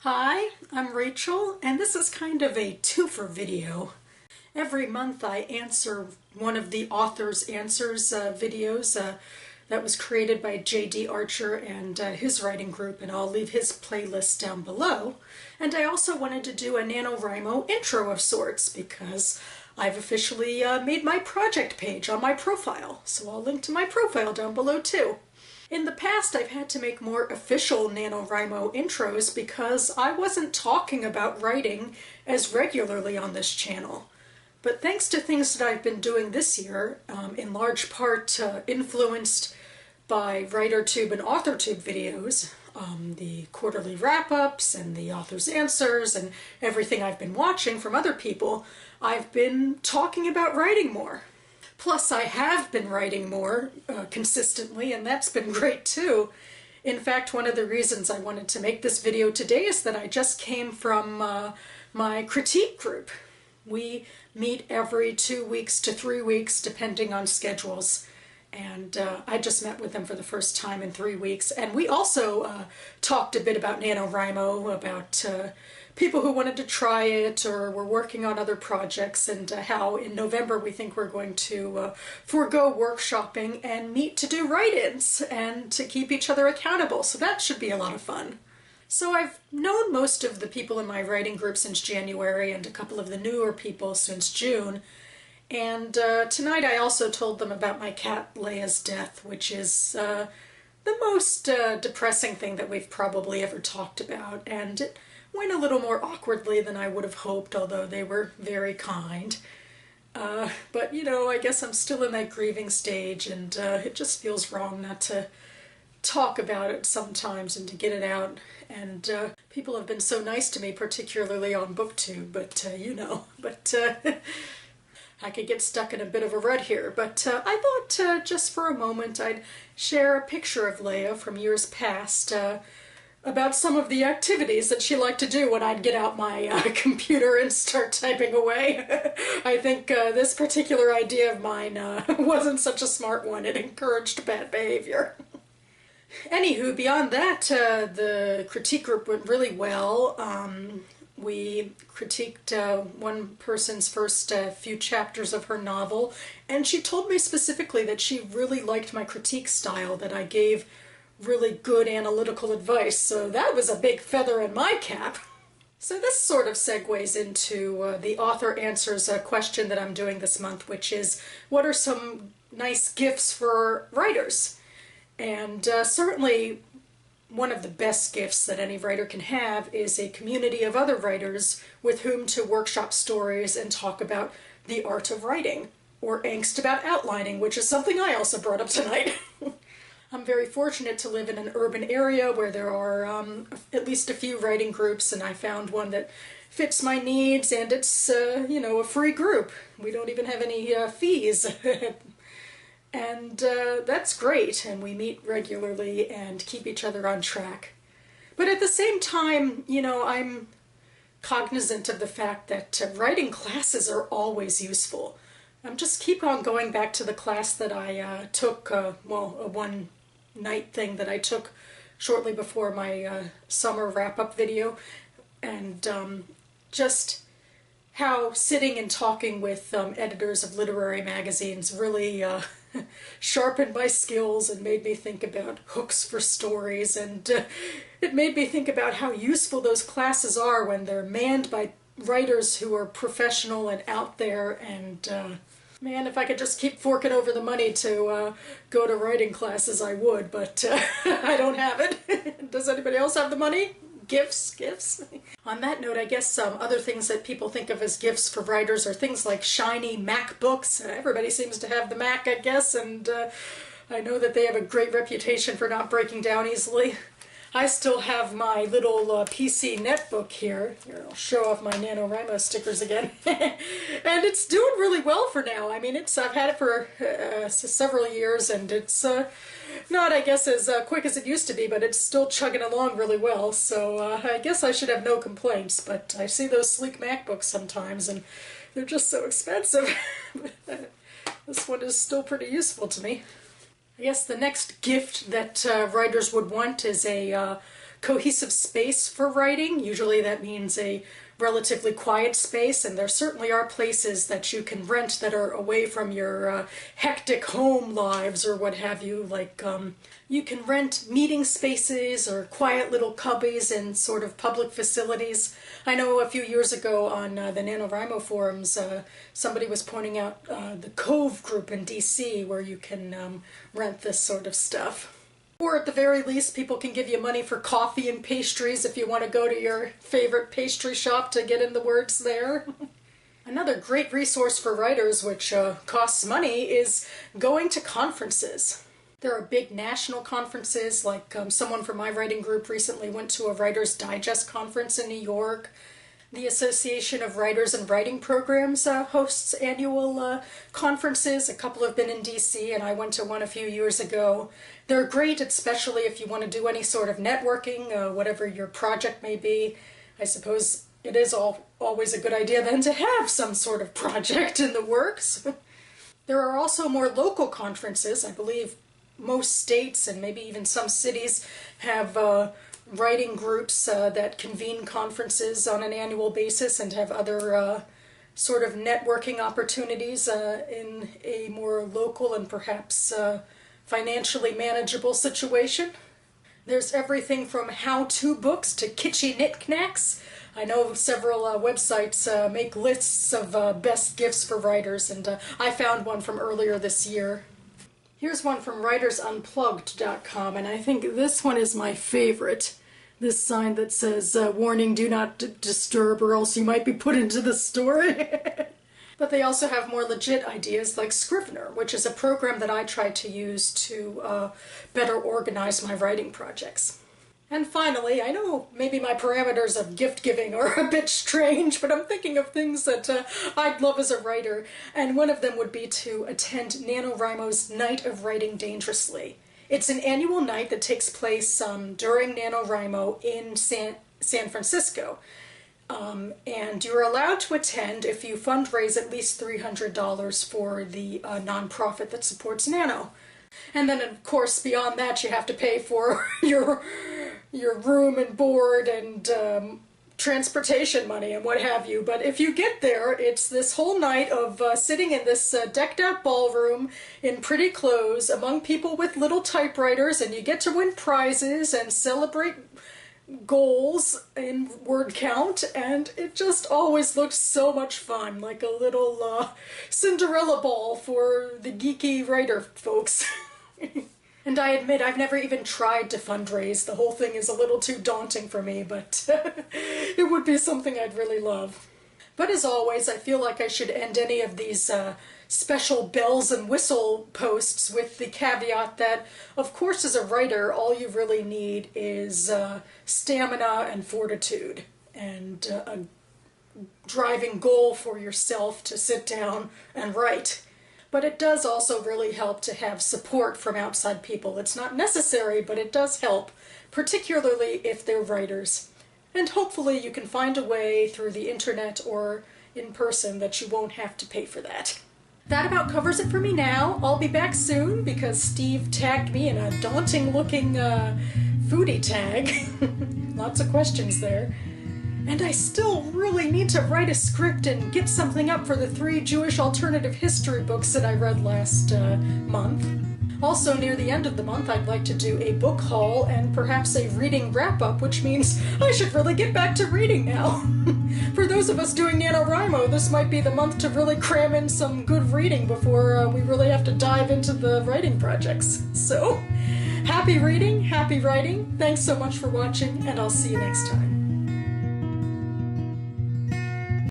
Hi, I'm Rachel, and this is kind of a twofer video. Every month I answer one of the author's answers videos that was created by J.D. Archer and his writing group, and I'll leave his playlist down below. And I also wanted to do a NaNoWriMo intro of sorts because I've officially made my project page on my profile, so I'll link to my profile down below too. In the past, I've had to make more official NaNoWriMo intros because I wasn't talking about writing as regularly on this channel. But thanks to things that I've been doing this year, in large part influenced by WriterTube and AuthorTube videos, the quarterly wrap-ups and the author's answers and everything I've been watching from other people, I've been talking about writing more. Plus, I have been writing more consistently, and that's been great too. In fact, one of the reasons I wanted to make this video today is that I just came from my critique group. We meet every 2 weeks to 3 weeks, depending on schedules. And I just met with them for the first time in 3 weeks. And we also talked a bit about NaNoWriMo, about people who wanted to try it or were working on other projects, and how in November we think we're going to forego workshopping and meet to do write-ins and to keep each other accountable. So that should be a lot of fun. So I've known most of the people in my writing group since January and a couple of the newer people since June. And tonight I also told them about my cat Leia's death, which is the most depressing thing that we've probably ever talked about. And it went a little more awkwardly than I would have hoped, although they were very kind. But, you know, I guess I'm still in that grieving stage, and it just feels wrong not to talk about it sometimes and to get it out. And people have been so nice to me, particularly on BookTube, but you know, I could get stuck in a bit of a rut here. But I thought just for a moment I'd share a picture of Leia from years past about some of the activities that she liked to do when I'd get out my computer and start typing away. I think this particular idea of mine wasn't such a smart one. It encouraged bad behavior. Anywho, beyond that, the critique group went really well. We critiqued one person's first few chapters of her novel, and she told me specifically that she really liked my critique style, that I gave really good analytical advice, so that was a big feather in my cap. So this sort of segues into the author answers a question that I'm doing this month, which is, what are some nice gifts for writers? And certainly one of the best gifts that any writer can have is a community of other writers with whom to workshop stories and talk about the art of writing, or angst about outlining, which is something I also brought up tonight. I'm very fortunate to live in an urban area where there are at least a few writing groups, and I found one that fits my needs, and it's, you know, a free group. We don't even have any fees. And that's great, and we meet regularly and keep each other on track. But at the same time, you know, I'm cognizant of the fact that writing classes are always useful. Just keep on going back to the class that I took, well, a one-night thing that I took shortly before my summer wrap-up video, and just how sitting and talking with editors of literary magazines really sharpened my skills and made me think about hooks for stories, and it made me think about how useful those classes are when they're manned by writers who are professional and out there. And man, if I could just keep forking over the money to go to writing classes, I would, but I don't have it. Does anybody else have the money? Gifts. On that note, I guess some other things that people think of as gifts for writers are things like shiny MacBooks. Everybody seems to have the Mac, I guess, and I know that they have a great reputation for not breaking down easily. I still have my little PC netbook here. Here, I'll show off my NaNoWriMo stickers again. And it's doing really well for now. I mean, I've had it for several years, and it's not, I guess, as quick as it used to be, but it's still chugging along really well. So I guess I should have no complaints, but I see those sleek MacBooks sometimes, and they're just so expensive. This one is still pretty useful to me. I guess the next gift that writers would want is a cohesive space for writing. Usually that means a relatively quiet space, and there certainly are places that you can rent that are away from your hectic home lives or what have you, like you can rent meeting spaces or quiet little cubbies in sort of public facilities. I know a few years ago on the NaNoWriMo forums, somebody was pointing out the Cove group in DC where you can rent this sort of stuff. Or at the very least, people can give you money for coffee and pastries if you want to go to your favorite pastry shop to get in the words there. Another great resource for writers, which costs money, is going to conferences. There are big national conferences, like someone from my writing group recently went to a Writer's Digest conference in New York. The Association of Writers and Writing Programs hosts annual conferences. A couple have been in DC, and I went to one a few years ago. They're great, especially if you want to do any sort of networking, whatever your project may be. I suppose it is always a good idea then to have some sort of project in the works. There are also more local conferences. I believe most states and maybe even some cities have writing groups that convene conferences on an annual basis and have other sort of networking opportunities in a more local and perhaps financially manageable situation. There's everything from how-to books to kitschy knickknacks. I know several websites make lists of best gifts for writers, and I found one from earlier this year. Here's one from writersunplugged.com, and I think this one is my favorite. This sign that says, warning, do not disturb or else you might be put into the story. But they also have more legit ideas like Scrivener, which is a program that I try to use to better organize my writing projects. And finally, I know maybe my parameters of gift giving are a bit strange, but I'm thinking of things that I'd love as a writer, and one of them would be to attend NaNoWriMo's Night of Writing Dangerously. It's an annual night that takes place during NaNoWriMo in San Francisco. And you're allowed to attend if you fundraise at least $300 for the nonprofit that supports Nano. And then, of course, beyond that, you have to pay for your room and board and transportation money and what have you. But if you get there, it's this whole night of sitting in this decked-out ballroom in pretty clothes among people with little typewriters, and you get to win prizes and celebrate goals in word count, and it just always looks so much fun, like a little Cinderella ball for the geeky writer folks. And I admit I've never even tried to fundraise. The whole thing is a little too daunting for me, but it would be something I'd really love. But as always, I feel like I should end any of these special bells and whistle posts with the caveat that, of course, as a writer, all you really need is stamina and fortitude and a driving goal for yourself to sit down and write. But it does also really help to have support from outside people. It's not necessary, but it does help, particularly if they're writers. And hopefully you can find a way through the internet or in person that you won't have to pay for that. That about covers it for me now. I'll be back soon because Steve tagged me in a daunting-looking foodie tag. Lots of questions there. And I still really need to write a script and get something up for the 3 Jewish alternative history books that I read last month. Also, near the end of the month, I'd like to do a book haul and perhaps a reading wrap-up, which means I should really get back to reading now. For those of us doing NaNoWriMo, this might be the month to really cram in some good reading before we really have to dive into the writing projects. So, happy reading, happy writing, thanks so much for watching, and I'll see you next time.